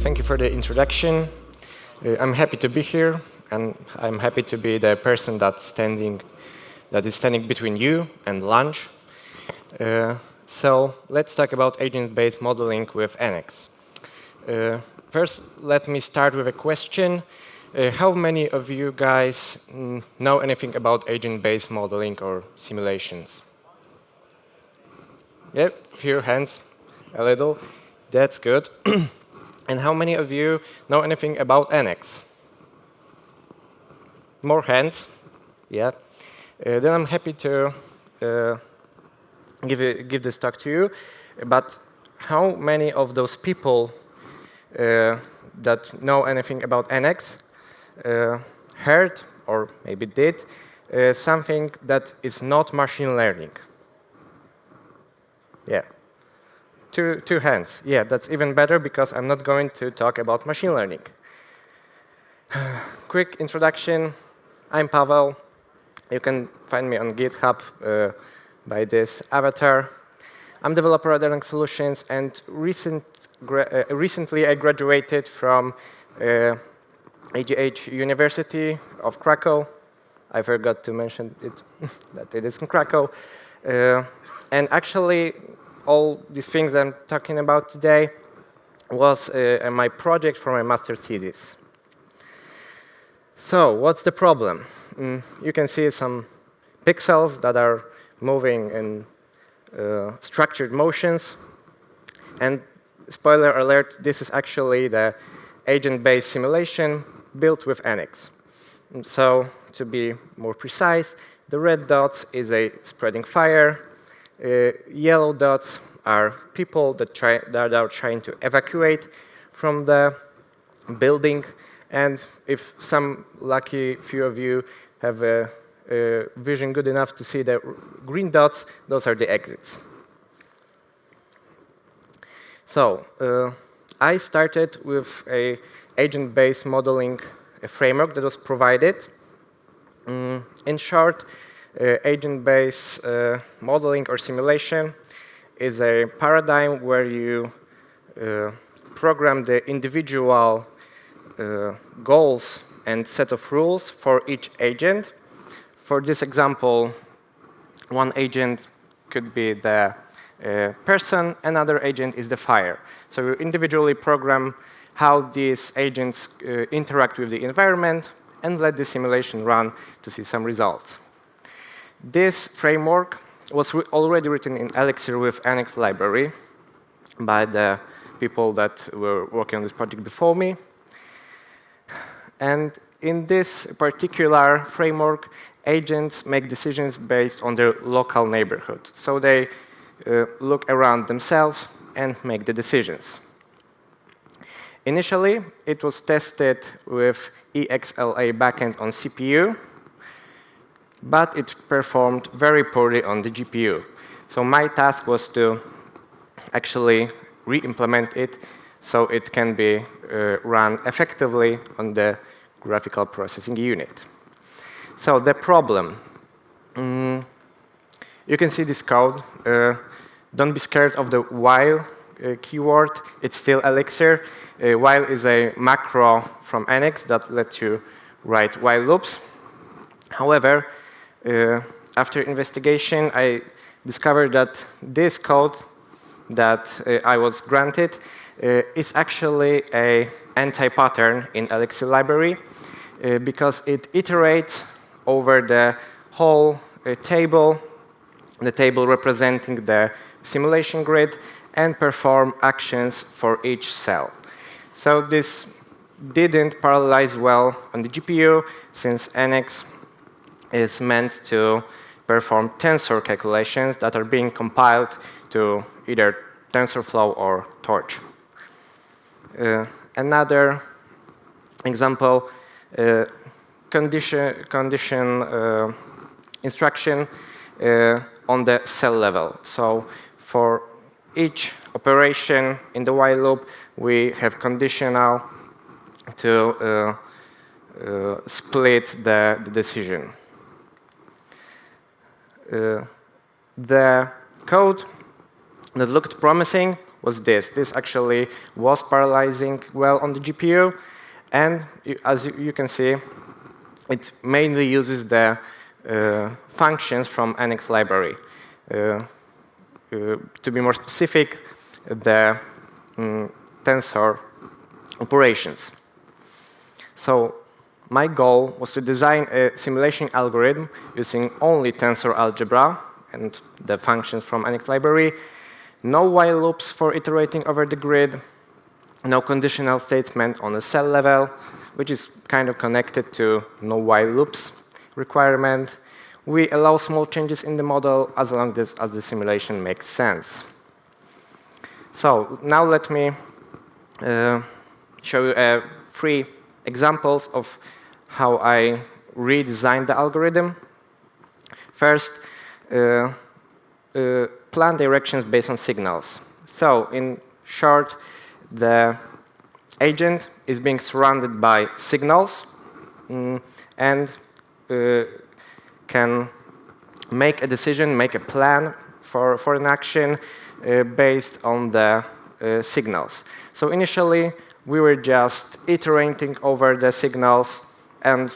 Thank you for the introduction. I'm happy to be here, and I'm happy to be the person that is standing between you and lunch. So let's talk about agent-based modeling with NX. First, let me start with a question. How many of you guys know anything about agent-based modeling or simulations? Yep, few hands, a little. That's good. And how many of you know anything about NX? More hands? Yeah. Then I'm happy to give this talk to you. But how many of those people that know anything about NX heard, or maybe did, something that is not machine learning? Yeah. Two hands. Yeah, that's even better because I'm not going to talk about machine learning. Quick introduction. I'm Paweł. You can find me on GitHub by this avatar. I'm developer at Elixir Solutions, and recently I graduated from AGH University of Krakow. I forgot to mention it that it is in Krakow. And actually, all these things I'm talking about today was my project for my master's thesis. So what's the problem? You can see some pixels that are moving in structured motions. And spoiler alert, this is actually the agent-based simulation built with NX. So to be more precise, the red dots is a spreading fire. Yellow dots are people that are trying to evacuate from the building. And if some lucky few of you have a vision good enough to see the green dots, those are the exits. So I started with an agent-based modeling framework that was provided. In short, agent-based modeling or simulation is a paradigm where you program the individual goals and set of rules for each agent. For this example, one agent could be the person, another agent is the fire. So you individually program how these agents interact with the environment and let the simulation run to see some results. This framework was already written in Elixir with NX library by the people that were working on this project before me. And in this particular framework, agents make decisions based on their local neighborhood. So they look around themselves and make the decisions. Initially, it was tested with EXLA backend on CPU, but it performed very poorly on the GPU. So my task was to actually re-implement it so it can be run effectively on the graphical processing unit. So the problem, you can see this code. Don't be scared of the while keyword. It's still Elixir. While is a macro from NX that lets you write while loops. However, after investigation, I discovered that this code that I was granted is actually an anti-pattern in Elixir library because it iterates over the whole table, the table representing the simulation grid, and perform actions for each cell. So this didn't parallelize well on the GPU, since NX is meant to perform tensor calculations that are being compiled to either TensorFlow or Torch. Another example, condition instruction on the cell level. So for each operation in the while loop, we have conditional to split the decision. The code that looked promising was this. This actually was parallelizing well on the GPU, and as you can see, it mainly uses the functions from NX library. To be more specific, the tensor operations. So my goal was to design a simulation algorithm using only tensor algebra and the functions from NX library, no while loops for iterating over the grid, no conditional statement on the cell level, which is kind of connected to no while loops requirement. We allow small changes in the model as long as the simulation makes sense. So now let me show you 3 examples of how I redesigned the algorithm. First, plan directions based on signals. So in short, the agent is being surrounded by signals and can make a decision, make a plan for an action based on the signals. So initially, we were just iterating over the signals, and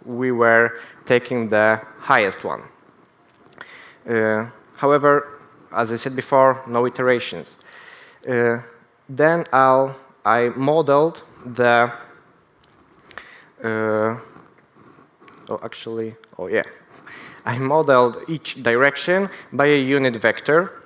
we were taking the highest one. However, as I said before, no iterations. Then I modeled the I modeled each direction by a unit vector.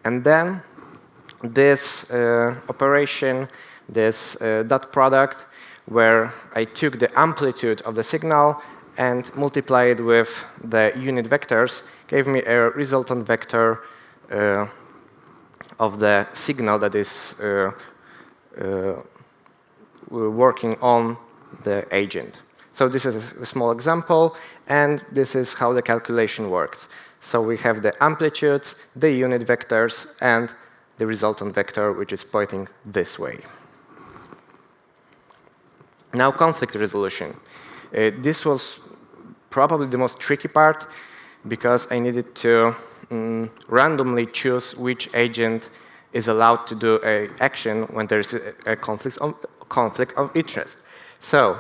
And then this operation, this dot product, where I took the amplitude of the signal and multiplied with the unit vectors, gave me a resultant vector of the signal that is working on the agent. So this is a small example, and this is how the calculation works. So we have the amplitudes, the unit vectors, and the resultant vector, which is pointing this way. Now, conflict resolution. This was probably the most tricky part, because I needed to randomly choose which agent is allowed to do an action when there's a conflict of interest. So,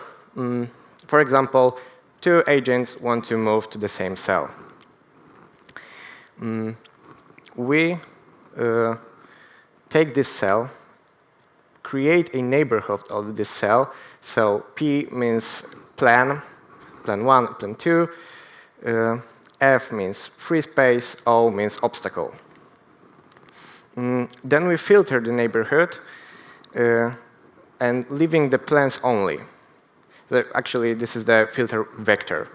for example, 2 agents want to move to the same cell. We take this cell, create a neighborhood of this cell. So P means plan 1, plan 2. F means free space, O means obstacle. Then we filter the neighborhood and leaving the plans only. So actually, this is the filter vector.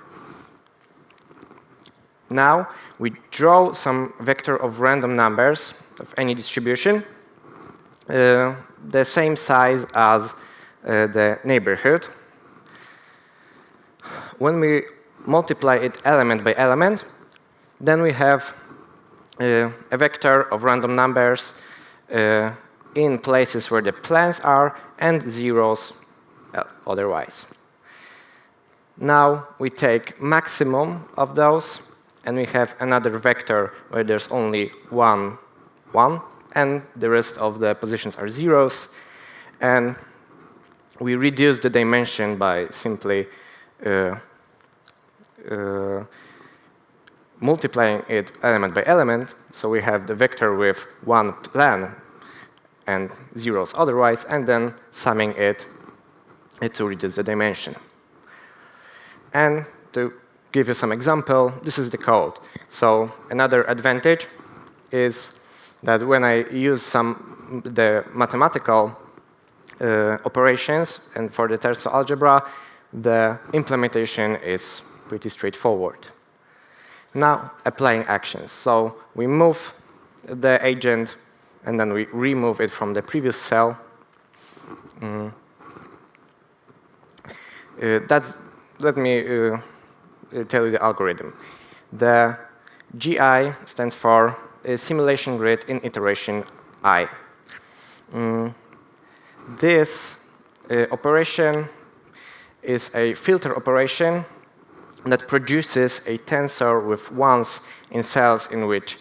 Now, we draw some vector of random numbers of any distribution, the same size as the neighborhood. When we multiply it element by element, then we have a vector of random numbers in places where the plans are and zeros otherwise. Now we take maximum of those, and we have another vector where there's only 1, and the rest of the positions are zeros. And we reduce the dimension by simply multiplying it element by element. So we have the vector with 1 plan and zeros otherwise, and then summing it to reduce the dimension. And to give you some example, this is the code. So another advantage is that when I use the mathematical operations and for the tensor algebra, the implementation is pretty straightforward. Now, applying actions. So we move the agent, and then we remove it from the previous cell. Let me tell you the algorithm. The GI stands for simulation grid in iteration I. This operation is a filter operation that produces a tensor with ones in cells in which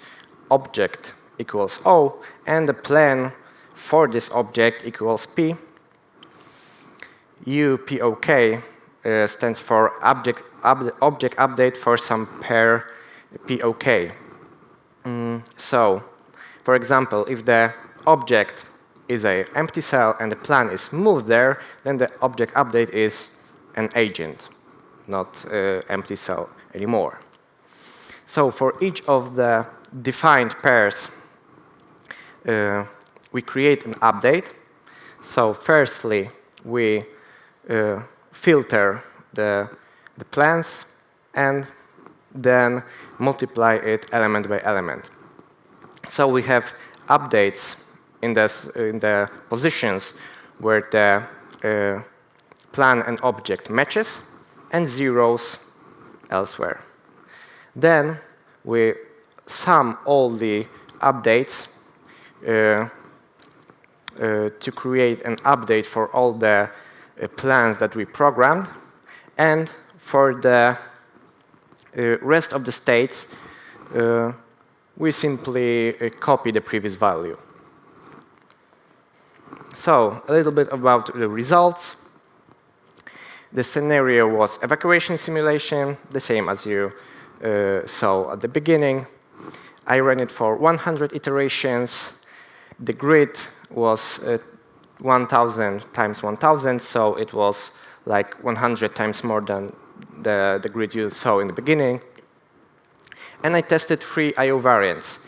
object equals O, and the plan for this object equals P. UPOK stands for object update for some pair POK. So, for example, if the object is an empty cell and the plan is moved there, then the object update is an agent, not empty cell anymore. So for each of the defined pairs, we create an update. So firstly, we filter the plans and then multiply it element by element. So we have updates in the positions where the plan and object matches, and zeros elsewhere. Then we sum all the updates to create an update for all the plans that we programmed, and for the rest of the states, we simply copy the previous value. So, a little bit about the results. The scenario was evacuation simulation, the same as you saw at the beginning. I ran it for 100 iterations. The grid was 1,000 times 1,000, so it was like 100 times more than the grid you saw in the beginning. And I tested 3 I/O variants.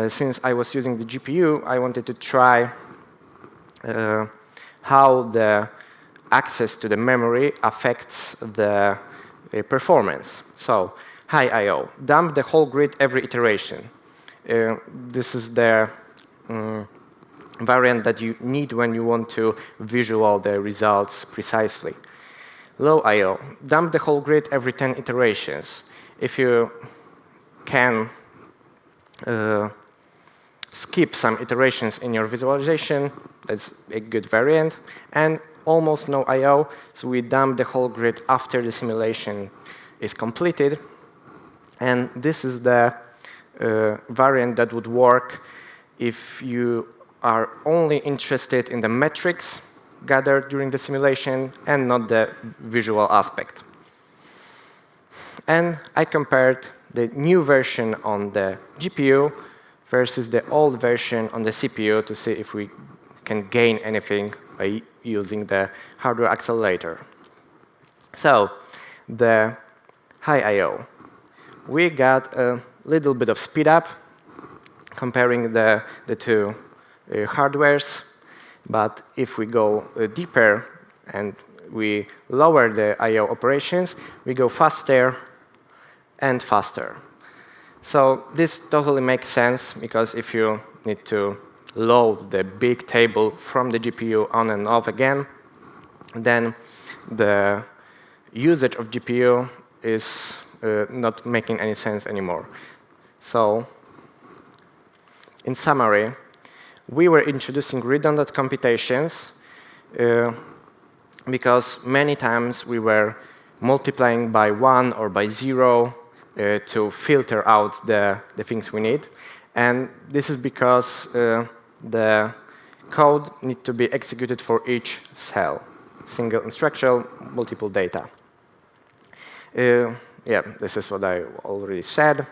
Since I was using the GPU, I wanted to try how the access to the memory affects the performance. So, high I/O, dump the whole grid every iteration. This is the variant that you need when you want to visualize the results precisely. Low I/O, dump the whole grid every 10 iterations. If you can skip some iterations in your visualization, that's a good variant. And almost no I/O, so we dump the whole grid after the simulation is completed. And this is the variant that would work if you are only interested in the metrics gathered during the simulation and not the visual aspect. And I compared the new version on the GPU versus the old version on the CPU to see if we can gain anything by using the hardware accelerator. So, the high I/O. We got a little bit of speed up comparing the two hardwares, but if we go deeper and we lower the I/O operations, we go faster and faster. So this totally makes sense, because if you need to load the big table from the GPU on and off again, then the usage of GPU is not making any sense anymore. So, in summary, we were introducing redundant computations because many times we were multiplying by 1 or by 0 to filter out the things we need. And this is because the code needs to be executed for each cell. Single instruction, multiple data. Yeah, this is what I already said.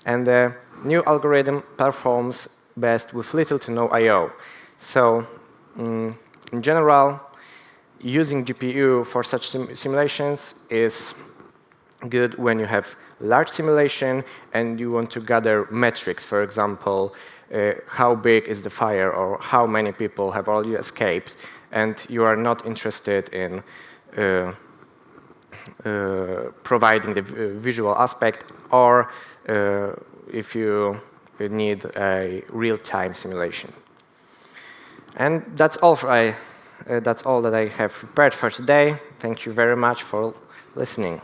And the new algorithm performs best with little to no I/O. So, in general, using GPU for such simulations is good when you have large simulation and you want to gather metrics. For example, how big is the fire, or how many people have already escaped, and you are not interested in providing the visual aspect, or if you need a real-time simulation. And that's all that I have prepared for today. Thank you very much for listening.